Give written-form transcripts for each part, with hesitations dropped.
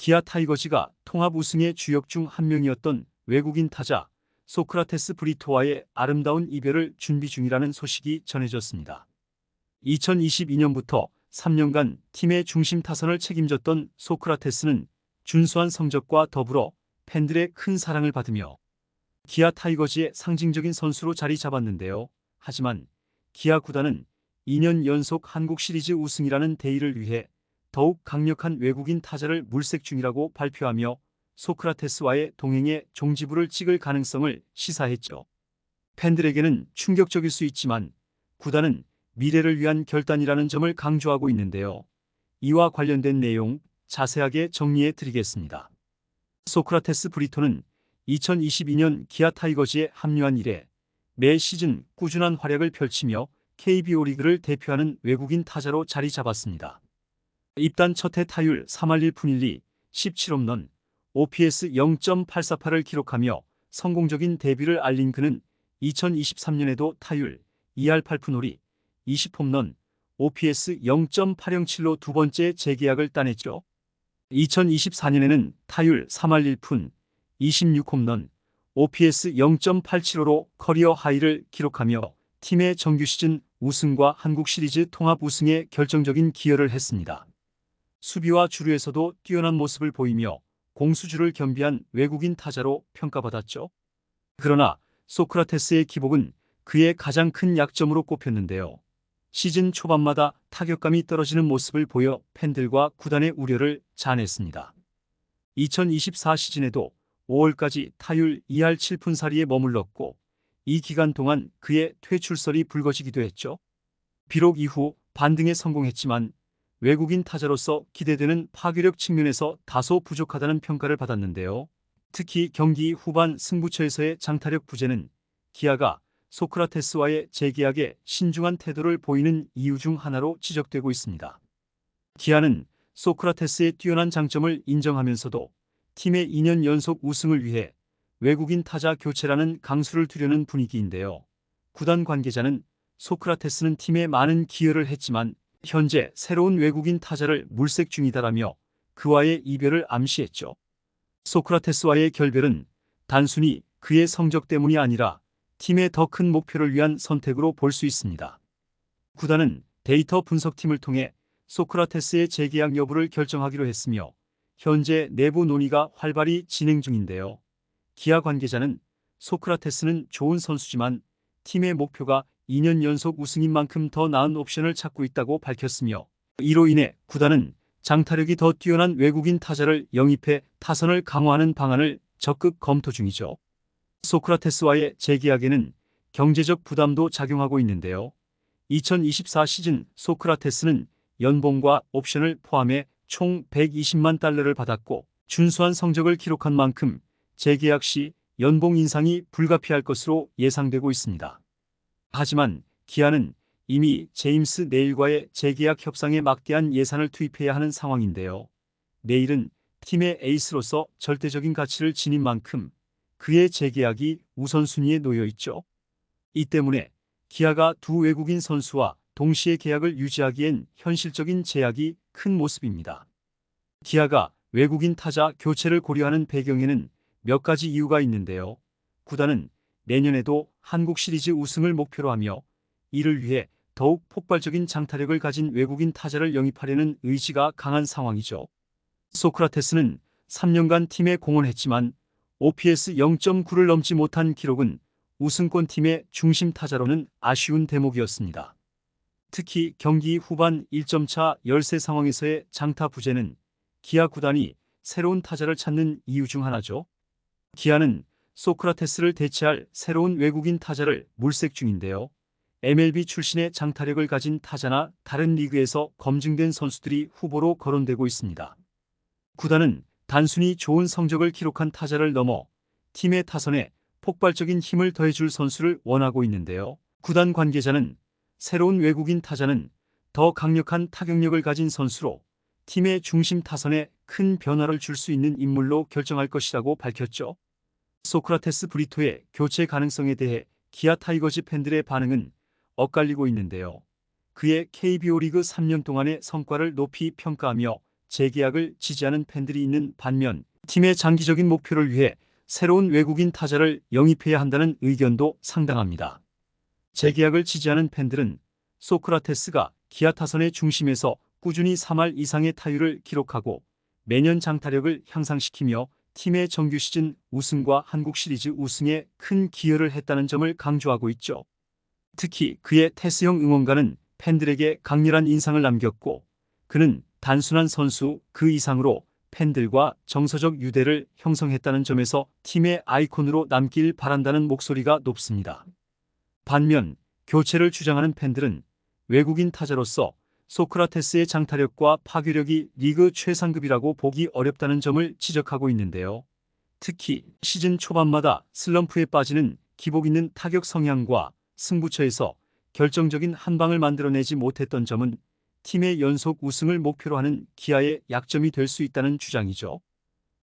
기아 타이거즈가 통합 우승의 주역 중 한 명이었던 외국인 타자 소크라테스 브리토와의 아름다운 이별을 준비 중이라는 소식이 전해졌습니다. 2022년부터 3년간 팀의 중심 타선을 책임졌던 소크라테스는 준수한 성적과 더불어 팬들의 큰 사랑을 받으며 기아 타이거즈의 상징적인 선수로 자리 잡았는데요. 하지만 기아 구단은 2년 연속 한국 시리즈 우승이라는 대의를 위해 더욱 강력한 외국인 타자를 물색 중이라고 발표하며 소크라테스와의 동행에 종지부를 찍을 가능성을 시사했죠. 팬들에게는 충격적일 수 있지만 구단은 미래를 위한 결단이라는 점을 강조하고 있는데요. 이와 관련된 내용 자세하게 정리해 드리겠습니다. 소크라테스 브리토는 2022년 기아 타이거즈에 합류한 이래 매 시즌 꾸준한 활약을 펼치며 KBO 리그를 대표하는 외국인 타자로 자리 잡았습니다. 입단 첫 해 타율 3할 1푼 1리, 17홈런, OPS 0.848을 기록하며 성공적인 데뷔를 알린 그는 2023년에도 타율 2할 8푼 5리, 20홈런, OPS 0.807로 두 번째 재계약을 따냈죠. 2024년에는 타율 3할 1푼, 26홈런, OPS 0.875로 커리어 하이를 기록하며 팀의 정규 시즌 우승과 한국 시리즈 통합 우승에 결정적인 기여를 했습니다. 수비와 주루에서도 뛰어난 모습을 보이며 공수주를 겸비한 외국인 타자로 평가받았죠. 그러나 소크라테스의 기복은 그의 가장 큰 약점으로 꼽혔는데요. 시즌 초반마다 타격감이 떨어지는 모습을 보여 팬들과 구단의 우려를 자아냈습니다. 2024 시즌에도 5월까지 타율 2할 7푼 4리에 머물렀고 이 기간 동안 그의 퇴출설이 불거지기도 했죠. 비록 이후 반등에 성공했지만 외국인 타자로서 기대되는 파괴력 측면에서 다소 부족하다는 평가를 받았는데요. 특히 경기 후반 승부처에서의 장타력 부재는 기아가 소크라테스와의 재계약에 신중한 태도를 보이는 이유 중 하나로 지적되고 있습니다. 기아는 소크라테스의 뛰어난 장점을 인정하면서도 팀의 2년 연속 우승을 위해 외국인 타자 교체라는 강수를 두려는 분위기인데요. 구단 관계자는 소크라테스는 팀에 많은 기여를 했지만 현재 새로운 외국인 타자를 물색 중이다라며 그와의 이별을 암시했죠. 소크라테스와의 결별은 단순히 그의 성적 때문이 아니라 팀의 더 큰 목표를 위한 선택으로 볼 수 있습니다. 구단은 데이터 분석팀을 통해 소크라테스의 재계약 여부를 결정하기로 했으며 현재 내부 논의가 활발히 진행 중인데요. 기아 관계자는 소크라테스는 좋은 선수지만 팀의 목표가 2년 연속 우승인 만큼 더 나은 옵션을 찾고 있다고 밝혔으며 이로 인해 구단은 장타력이 더 뛰어난 외국인 타자를 영입해 타선을 강화하는 방안을 적극 검토 중이죠. 소크라테스와의 재계약에는 경제적 부담도 작용하고 있는데요. 2024 시즌 소크라테스는 연봉과 옵션을 포함해 총 120만 달러를 받았고 준수한 성적을 기록한 만큼 재계약 시 연봉 인상이 불가피할 것으로 예상되고 있습니다. 하지만 기아는 이미 제임스 네일과의 재계약 협상에 막대한 예산을 투입해야 하는 상황인데요. 네일은 팀의 에이스로서 절대적인 가치를 지닌 만큼 그의 재계약이 우선순위에 놓여 있죠. 이 때문에 기아가 두 외국인 선수와 동시에 계약을 유지하기엔 현실적인 제약이 큰 모습입니다. 기아가 외국인 타자 교체를 고려하는 배경에는 몇 가지 이유가 있는데요. 구단은 내년에도 한국 시리즈 우승을 목표로 하며 이를 위해 더욱 폭발적인 장타력을 가진 외국인 타자를 영입하려는 의지가 강한 상황이죠. 소크라테스는 3년간 팀에 공헌했지만 OPS 0.9를 넘지 못한 기록은 우승권 팀의 중심 타자로는 아쉬운 대목이었습니다. 특히 경기 후반 1점 차 열세 상황에서의 장타 부재는 기아 구단이 새로운 타자를 찾는 이유 중 하나죠. 기아는 소크라테스를 대체할 새로운 외국인 타자를 물색 중인데요. MLB 출신의 장타력을 가진 타자나 다른 리그에서 검증된 선수들이 후보로 거론되고 있습니다. 구단은 단순히 좋은 성적을 기록한 타자를 넘어 팀의 타선에 폭발적인 힘을 더해줄 선수를 원하고 있는데요. 구단 관계자는 새로운 외국인 타자는 더 강력한 타격력을 가진 선수로 팀의 중심 타선에 큰 변화를 줄 수 있는 인물로 결정할 것이라고 밝혔죠. 소크라테스 브리토의 교체 가능성에 대해 기아 타이거즈 팬들의 반응은 엇갈리고 있는데요. 그의 KBO 리그 3년 동안의 성과를 높이 평가하며 재계약을 지지하는 팬들이 있는 반면 팀의 장기적인 목표를 위해 새로운 외국인 타자를 영입해야 한다는 의견도 상당합니다. 재계약을 지지하는 팬들은 소크라테스가 기아 타선의 중심에서 꾸준히 3할 이상의 타율을 기록하고 매년 장타력을 향상시키며 팀의 정규 시즌 우승과 한국 시리즈 우승에 큰 기여를 했다는 점을 강조하고 있죠. 특히 그의 테스형 응원가는 팬들에게 강렬한 인상을 남겼고 그는 단순한 선수 그 이상으로 팬들과 정서적 유대를 형성했다는 점에서 팀의 아이콘으로 남길 바란다는 목소리가 높습니다. 반면 교체를 주장하는 팬들은 외국인 타자로서 소크라테스의 장타력과 파괴력이 리그 최상급이라고 보기 어렵다는 점을 지적하고 있는데요. 특히 시즌 초반마다 슬럼프에 빠지는 기복 있는 타격 성향과 승부처에서 결정적인 한 방을 만들어내지 못했던 점은 팀의 연속 우승을 목표로 하는 기아의 약점이 될 수 있다는 주장이죠.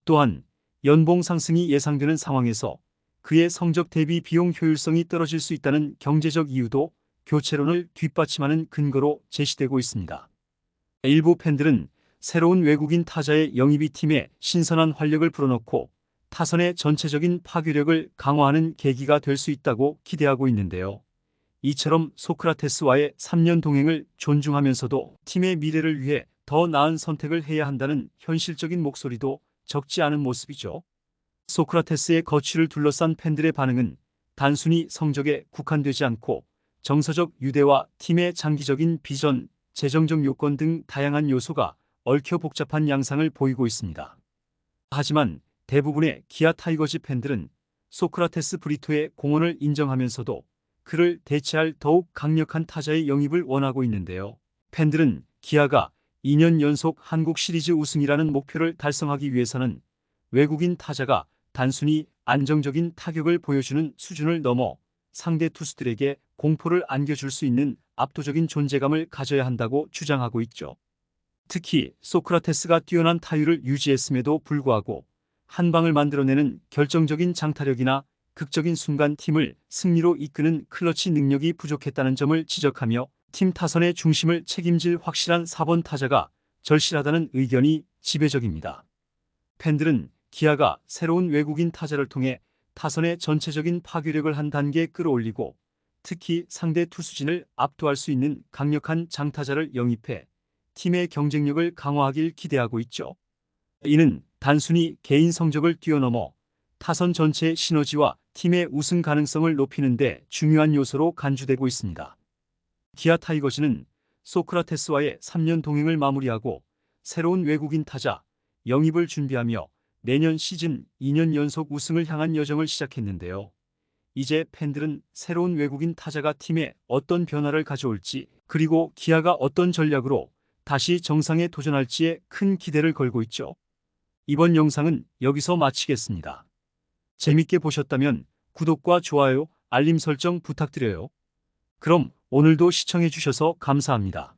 또한 연봉 상승이 예상되는 상황에서 그의 성적 대비 비용 효율성이 떨어질 수 있다는 경제적 이유도 교체론을 뒷받침하는 근거로 제시되고 있습니다. 일부 팬들은 새로운 외국인 타자의 영입이 팀에 신선한 활력을 불어넣고 타선의 전체적인 파괴력을 강화하는 계기가 될 수 있다고 기대하고 있는데요. 이처럼 소크라테스와의 3년 동행을 존중하면서도 팀의 미래를 위해 더 나은 선택을 해야 한다는 현실적인 목소리도 적지 않은 모습이죠. 소크라테스의 거취를 둘러싼 팬들의 반응은 단순히 성적에 국한되지 않고 정서적 유대와 팀의 장기적인 비전, 재정적 요건 등 다양한 요소가 얽혀 복잡한 양상을 보이고 있습니다. 하지만 대부분의 기아 타이거즈 팬들은 소크라테스 브리토의 공헌을 인정하면서도 그를 대체할 더욱 강력한 타자의 영입을 원하고 있는데요. 팬들은 기아가 2년 연속 한국 시리즈 우승이라는 목표를 달성하기 위해서는 외국인 타자가 단순히 안정적인 타격을 보여주는 수준을 넘어 상대 투수들에게 공포를 안겨줄 수 있는 압도적인 존재감을 가져야 한다고 주장하고 있죠. 특히 소크라테스가 뛰어난 타율을 유지했음에도 불구하고 한 방을 만들어내는 결정적인 장타력이나 극적인 순간 팀을 승리로 이끄는 클러치 능력이 부족했다는 점을 지적하며 팀 타선의 중심을 책임질 확실한 4번 타자가 절실하다는 의견이 지배적입니다. 팬들은 기아가 새로운 외국인 타자를 통해 타선의 전체적인 파괴력을 한 단계 끌어올리고 특히 상대 투수진을 압도할 수 있는 강력한 장타자를 영입해 팀의 경쟁력을 강화하길 기대하고 있죠. 이는 단순히 개인 성적을 뛰어넘어 타선 전체의 시너지와 팀의 우승 가능성을 높이는 데 중요한 요소로 간주되고 있습니다. 기아 타이거즈는 소크라테스와의 3년 동행을 마무리하고 새로운 외국인 타자 영입을 준비하며 내년 시즌 2년 연속 우승을 향한 여정을 시작했는데요. 이제 팬들은 새로운 외국인 타자가 팀에 어떤 변화를 가져올지 그리고 기아가 어떤 전략으로 다시 정상에 도전할지에 큰 기대를 걸고 있죠. 이번 영상은 여기서 마치겠습니다. 재밌게 보셨다면 구독과 좋아요, 알림 설정 부탁드려요. 그럼 오늘도 시청해주셔서 감사합니다.